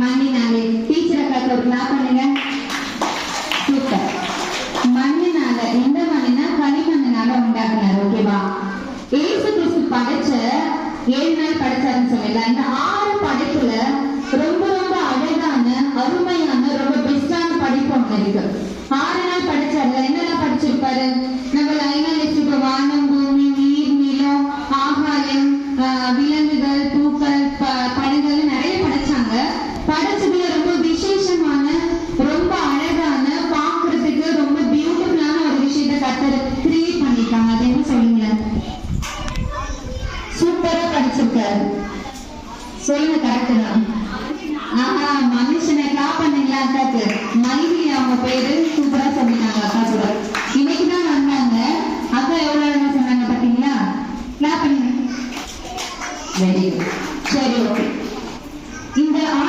மண்ணினாலே டீச்சரை காக்க ஒரு கிளாப் பண்ணுங்க. சூப்பர். மண்ணினால எந்த மண்ணினா களிமண்ணினால உண்டாக்குனாரு. ஓகேவா? ஏசு கிறிஸ்து படைச்ச 7 நாள் படைச்சாருன்னு சொல்லல. இந்த